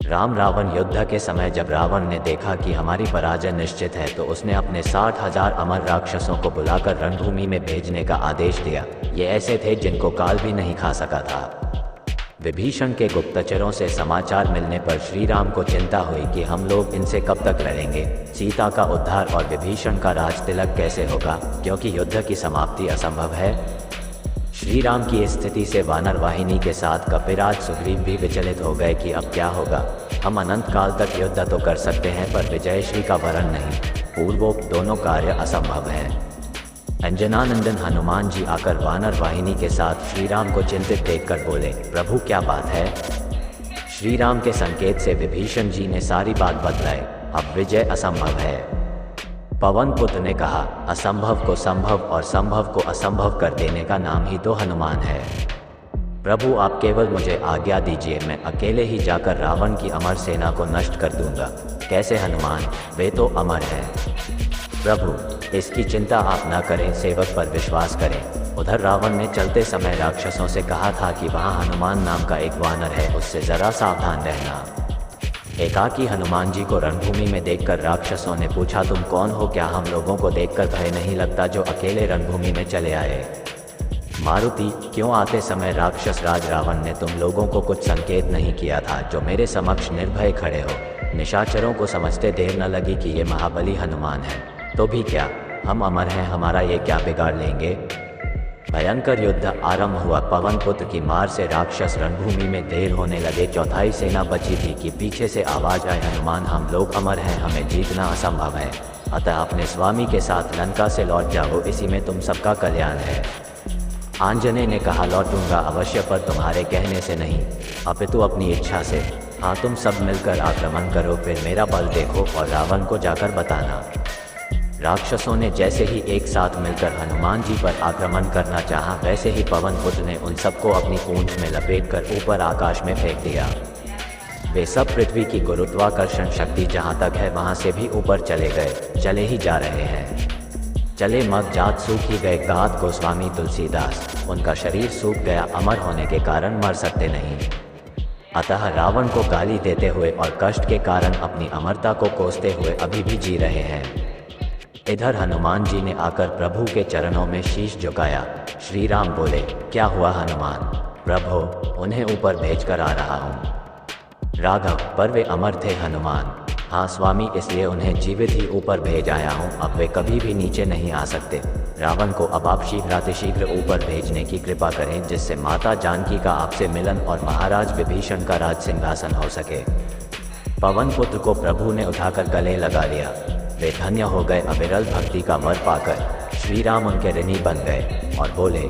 राम रावण युद्ध के समय जब रावण ने देखा कि हमारी पराजय निश्चित है तो उसने अपने 60,000 अमर राक्षसों को बुलाकर रणभूमि में भेजने का आदेश दिया। ये ऐसे थे जिनको काल भी नहीं खा सका था। विभीषण के गुप्तचरों से समाचार मिलने पर श्री राम को चिंता हुई कि हम लोग इनसे कब तक लड़ेंगे, सीता का उद्धार और विभीषण का राज तिलक कैसे होगा, क्योंकि युद्ध की समाप्ति असंभव है। श्री राम की स्थिति से वानर वाहिनी के साथ कपिराज सुग्रीव भी विचलित हो गए कि अब क्या होगा। हम अनंत काल तक युद्ध तो कर सकते हैं पर विजयश्री का वरण नहीं, पूर्वोक्त दोनों कार्य असंभव हैं। अंजनानंदन हनुमान जी आकर वानर वाहिनी के साथ श्री राम को चिंतित देखकर बोले, प्रभु क्या बात है। श्री राम के संकेत से विभीषण जी ने सारी बात बतलाई। अब विजय असंभव है। पवन पुत्र ने कहा, असंभव को संभव और संभव को असंभव कर देने का नाम ही तो हनुमान है। प्रभु आप केवल मुझे आज्ञा दीजिए, मैं अकेले ही जाकर रावण की अमर सेना को नष्ट कर दूंगा। कैसे हनुमान, वे तो अमर हैं। प्रभु इसकी चिंता आप न करें, सेवक पर विश्वास करें। उधर रावण ने चलते समय राक्षसों से कहा था कि वहाँ हनुमान नाम का एक वानर है, उससे जरा सावधान रहना। एकाकी हनुमान जी को रणभूमि में देखकर राक्षसों ने पूछा, तुम कौन हो, क्या हम लोगों को देखकर भय नहीं लगता जो अकेले रणभूमि में चले आए। मारुति क्यों आते समय राक्षस राज रावण ने तुम लोगों को कुछ संकेत नहीं किया था जो मेरे समक्ष निर्भय खड़े हो। निशाचरों को समझते देर न लगी कि ये महाबली हनुमान है। तो भी क्या, हम अमर हैं, हमारा ये क्या बिगाड़ लेंगे। भयंकर युद्ध आरंभ हुआ। पवन पुत्र की मार से राक्षस रणभूमि में ढेर होने लगे। चौथाई सेना बची थी कि पीछे से आवाज आई, हनुमान हम लोग अमर हैं, हमें जीतना असंभव है, अतः अपने स्वामी के साथ लंका से लौट जाओ, इसी में तुम सबका कल्याण है। आंजनेय ने कहा, लौटूंगा अवश्य, पर तुम्हारे कहने से नहीं, अपितु अपनी इच्छा से। हाँ, तुम सब मिलकर आक्रमण करो, फिर मेरा बल देखो और रावण को जाकर बताना। राक्षसों ने जैसे ही एक साथ मिलकर हनुमान जी पर आक्रमण करना चाहा, वैसे ही पवन पुत्र ने उन सबको अपनी पूंछ में लपेटकर ऊपर आकाश में फेंक दिया। वे सब पृथ्वी की गुरुत्वाकर्षण शक्ति जहाँ तक है वहाँ से भी ऊपर चले गए, चले ही जा रहे हैं। चले मग जात सूख ही गए। गाद गोस्वामी तुलसीदास, उनका शरीर सूख गया, अमर होने के कारण मर सकते नहीं। अतः रावण को गाली देते हुए और कष्ट के कारण अपनी अमरता को कोसते हुए अभी भी जी रहे हैं। इधर हनुमान जी ने आकर प्रभु के चरणों में शीश झुकाया। श्री राम बोले, क्या हुआ हनुमान। प्रभु उन्हें ऊपर भेजकर आ रहा हूँ। राघव, पर वे अमर थे हनुमान। हाँ स्वामी, इसलिए उन्हें जीवित ही ऊपर भेज आया हूँ, अब वे कभी भी नीचे नहीं आ सकते। रावण को अब आप शीघ्रातिशीघ्र ऊपर भेजने की कृपा करें, जिससे माता जानकी का आपसे मिलन और महाराज विभीषण का राज सिंहासन हो सके। पवन पुत्र को प्रभु ने उठाकर गले लगा लिया। वे धन्य हो गए। अविरल भक्ति का वर पाकर श्री राम उनके ऋणी बन गए और बोले,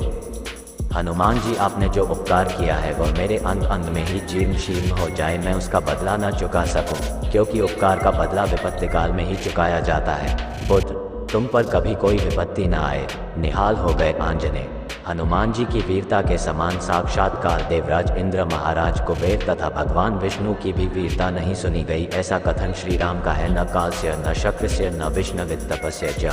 हनुमान जी आपने जो उपकार किया है वह मेरे अंग अंग में ही जीर्ण शीर्ण हो जाए, मैं उसका बदला न चुका सकूं, क्योंकि उपकार का बदला विपत्ति काल में ही चुकाया जाता है। पुत्र तुम पर कभी कोई विपत्ति न आए। निहाल हो गए आंजनेय। हनुमान जी की वीरता के समान साक्षात्कार देवराज इंद्र, महाराज कुबेर तथा भगवान विष्णु की भी वीरता नहीं सुनी गई। ऐसा कथन श्री राम का है, न कालस्य न शक्रस्य न विष्णुवित तपस्य च।